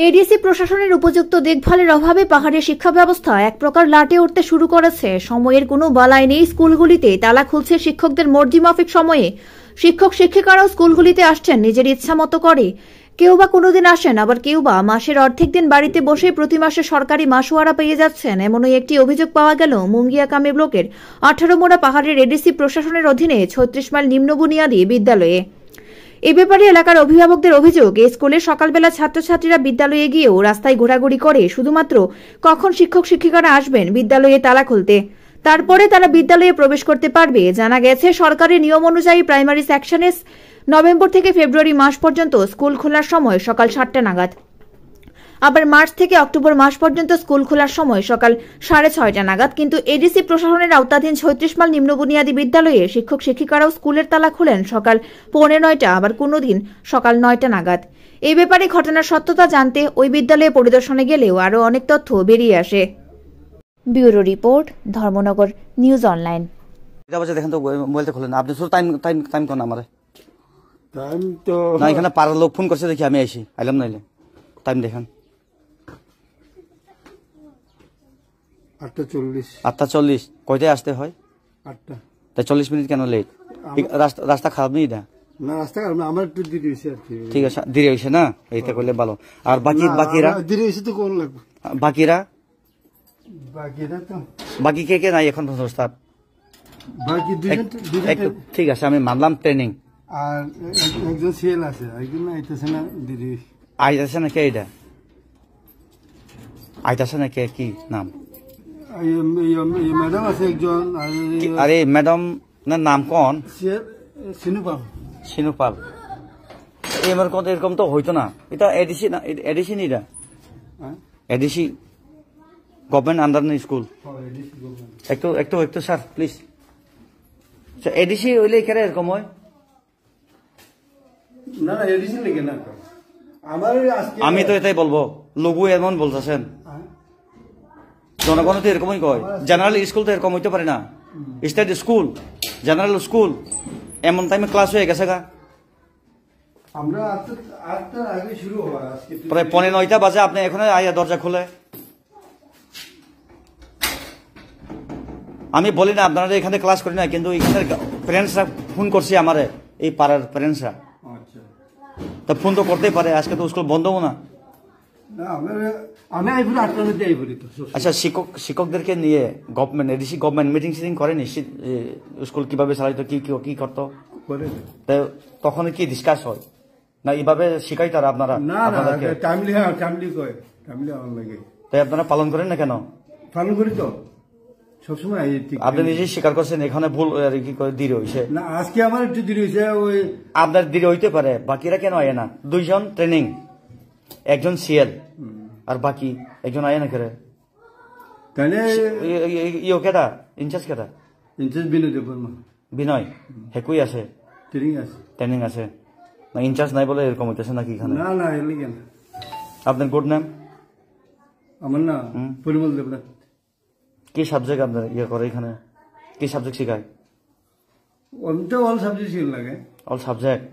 ADC প্রশাসনের উপযুক্ত দেখভালের অভাবে পাহাড়ের শিক্ষা ব্যবস্থা এক প্রকার লাটে উঠতে শুরু করেছে। সময়ের কোনো বালাই নেই, স্কুলগুলিতে তালা খুলছে শিক্ষকদের মর্জি মাফিক সময়ে। শিক্ষক শিক্ষিকারাও স্কুলগুলিতে আসছেন নিজের ইচ্ছা মতো করে। কেউ বা কোনোদিন আসেন, আবার কেউ বা মাসের অর্ধেক দিন বাড়িতে বসে প্রতি মাসে সরকারি মাসোয়ারা পেয়ে যাচ্ছেন। এমনই একটি অভিযোগ পাওয়া গেল মুঙ্গিয়াকামী ব্লকের 18 মোড়া পাহাড়ের এডিসি প্রশাসনের অধীনে 36 মাইল নিম্ন বুনিয়াদী বিদ্যালয়ে। এ ব্যাপারে এলাকার অভিভাবকদের অভিযোগ, এই স্কুলে সকালবেলা ছাত্রছাত্রীরা বিদ্যালয়ে গিয়েও রাস্তায় ঘোরাঘুরি করে শুধুমাত্র কখন শিক্ষক শিক্ষিকারা আসবেন বিদ্যালয়ে তালা খুলতে, তারপরে তারা বিদ্যালয়ে প্রবেশ করতে পারবে। জানা গেছে, সরকারের নিয়ম অনুযায়ী প্রাইমারি সেকশনে নভেম্বর থেকে ফেব্রুয়ারি মাস পর্যন্ত স্কুল খোলার সময় সকাল 7টা নাগাদ, আবার মার্চ থেকে অক্টোবর মাস পর্যন্ত স্কুল খোলার সময় সকাল 6:30 নাগাদ। কিন্তু এডিসি প্রশাসনের আওতাধীন 36 মাইল নিম্ন বুনিয়াদী বিদ্যালয়ে শিক্ষক শিক্ষিকারাও স্কুলের তালা খোলেন সকাল 9:45, আবার কোনোদিন সকাল 9টা নাগাদ। এই ব্যাপারে ঘটনার সত্যতা জানতে ওই বিদ্যালয়ে পরিদর্শনে গেলেও আরও অনেক তথ্য বেরিয়ে আসে। Bureau report, Dharmanagar news online. দেখেন তো মোবাইলটা খোলেন আপনি, টাইম কোন আমার টাইম তো না, এখানে পাড়ার লোক ফোন করছে দেখি আমি আইসি, আইলাম নাইলে টাইম দেখেন 8:40। কয়টায় আসতে হয়? 8টা। তাই 40 মিনিট কেন লেট? রাস্তা খারাপ নেই না? না, রাস্তা খারাপ না, আমার একটু দেরি হয়েছে আর কি। ঠিক আছে, দেরি হয়েছে না, এইটা করলে ভালো। আর বাকিরা দেরি হয়েছে তো কোন লাগবে? বাকিরা তো বাকি কে কে নাই এখন প্রস্তাব? বাকি দুইজন। ঠিক আছে, আমি মানলাম ট্রেনিং। আর একজন সিএল আছে, একজন আইতাছে না, দেরি আইতাছে না। কে এটা আইতাছে না? কে, কি নাম? ম্যাডাম আছে একজন। আরে ম্যাডাম না, নাম কোন? সিনুপাল। এরকম তো হইতো না, এটা এডিসি না, এডিসি নি এটা এডিসি গভর্নমেন্ট আন্ডার স্কুল। একটু স্যার প্লিজ, এডিসি হইলে এখানে এরকম হয় না? এডিসি লেগে না, আমি তো এটাই বলবো। লঘু এমন বলতেছেন, জনগণ তো এরকমই কয়। জেনারেল স্কুল তো এরকম হইতে পারে না। স্টেট স্কুল, জেনারেল স্কুল, এমন টাইমে ক্লাস হয়ে গেছে গা। প্রায় 9:15 বাজে, আপনি এখন আইয়া দরজা খুলে। আমি বলি না আপনারা এখানে ক্লাস করি না, কিন্তু এখানে প্যারেন্টসরা ফোন করছে আমারে, এই পাড়ার প্যারেন্টসরা। তা ফোন তো করতেই পারে, আজকে তো স্কুল বন্ধও না। আচ্ছা, শিক্ষকদেরকে নিয়ে গভর্নমেন্ট এডিসি গভর্নমেন্ট মিটিং করেনি? স্কুল কিভাবে চালাইতো, কি করতো, তখন কি ডিসকাস হয় না? এইভাবে শিখাই তারা আপনারা? তাই আপনারা পালন করেন না কেন? পালন করি তো সবসময়। আপনি নিজেই স্বীকার করছেন এখানে ভুল দেরি হয়েছে না। আজকে আমার একটু দেরি হয়েছে, ওই আপনার দেরি হইতে পারে। বাকিরা কেন আয় না? 2জন ট্রেনিং, একজন সিএল, আর বাকি একজন আয় না করে। তাহলে কেটা ইনচার্জ? কেটা ইনচার্জ? বিনয় হেকুই আছে, ট্রেনিং আছে না? ইনচার্জ নাই বলে এরকম হইতেছে নাকি এখানে? না না, আপনার গুড নাম? আমার না পরিমল দেবনাথ। কি সাবজেক্ট আপনার করে এখানে? কি সাবজেক্ট শিখায়? অল সাবজেক্ট লাগে। All subject.